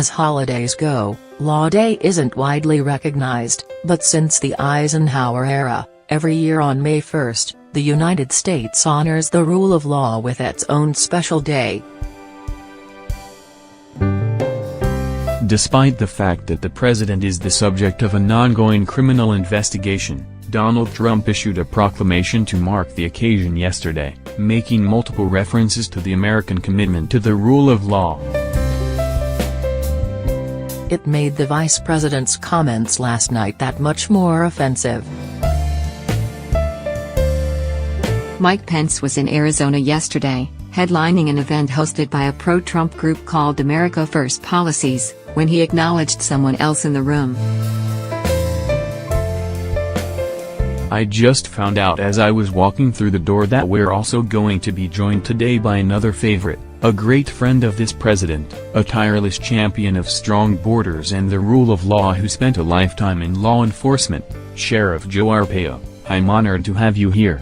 As holidays go, Law Day isn't widely recognized, but since the Eisenhower era, every year on May 1st, the United States honors the rule of law with its own special day. Despite the fact that the president is the subject of an ongoing criminal investigation, Donald Trump issued a proclamation to mark the occasion yesterday, making multiple references to the American commitment to the rule of law. It made the vice president's comments last night that much more offensive. Mike Pence was in Arizona yesterday, headlining an event hosted by a pro-Trump group called America First Policies, when he acknowledged someone else in the room. I just found out as I was walking through the door that we're also going to be joined today by another favorite, a great friend of this president, a tireless champion of strong borders and the rule of law who spent a lifetime in law enforcement, Sheriff Joe Arpaio. I'm honored to have you here.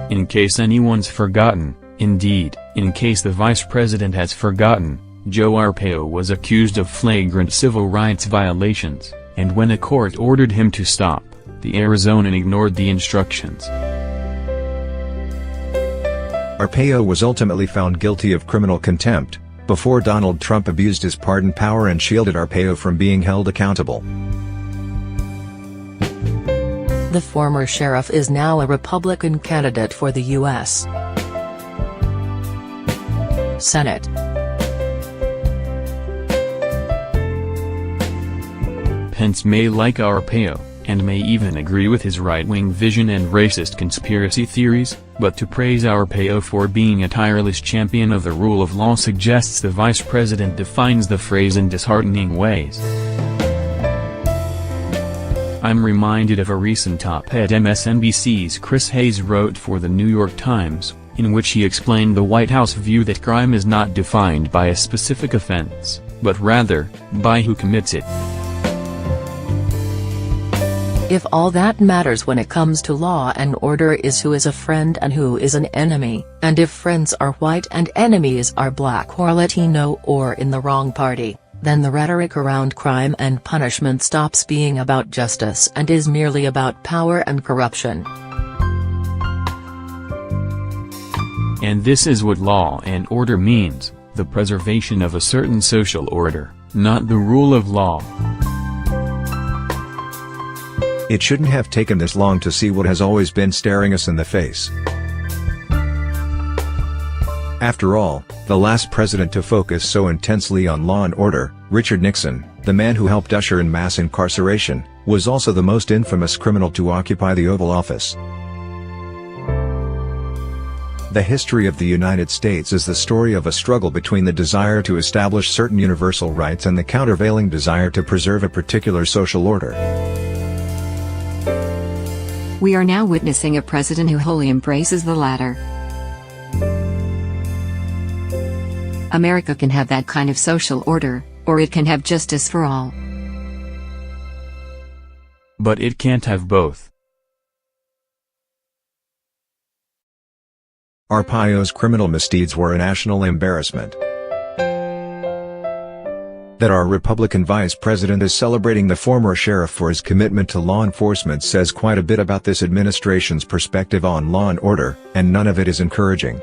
In case anyone's forgotten, indeed, in case the vice president has forgotten, Joe Arpaio was accused of flagrant civil rights violations, and when a court ordered him to stop, the Arizonan ignored the instructions. Arpaio was ultimately found guilty of criminal contempt, before Donald Trump abused his pardon power and shielded Arpaio from being held accountable. The former sheriff is now a Republican candidate for the U.S. Senate. Pence may like Arpaio, and may even agree with his right-wing vision and racist conspiracy theories, but to praise Arpaio for being a tireless champion of the rule of law suggests the vice president defines the phrase in disheartening ways. I'm reminded of a recent op-ed MSNBC's Chris Hayes wrote for the New York Times, in which he explained the White House view that crime is not defined by a specific offense, but rather, by who commits it. If all that matters when it comes to law and order is who is a friend and who is an enemy, and if friends are white and enemies are black or Latino or in the wrong party, then the rhetoric around crime and punishment stops being about justice and is merely about power and corruption. And this is what law and order means, the preservation of a certain social order, not the rule of law. It shouldn't have taken this long to see what has always been staring us in the face. After all, the last president to focus so intensely on law and order, Richard Nixon, the man who helped usher in mass incarceration, was also the most infamous criminal to occupy the Oval Office. The history of the United States is the story of a struggle between the desire to establish certain universal rights and the countervailing desire to preserve a particular social order. We are now witnessing a president who wholly embraces the latter. America can have that kind of social order, or it can have justice for all. But it can't have both. Arpaio's criminal misdeeds were a national embarrassment. That our Republican vice president is celebrating the former sheriff for his commitment to law enforcement says quite a bit about this administration's perspective on law and order, and none of it is encouraging.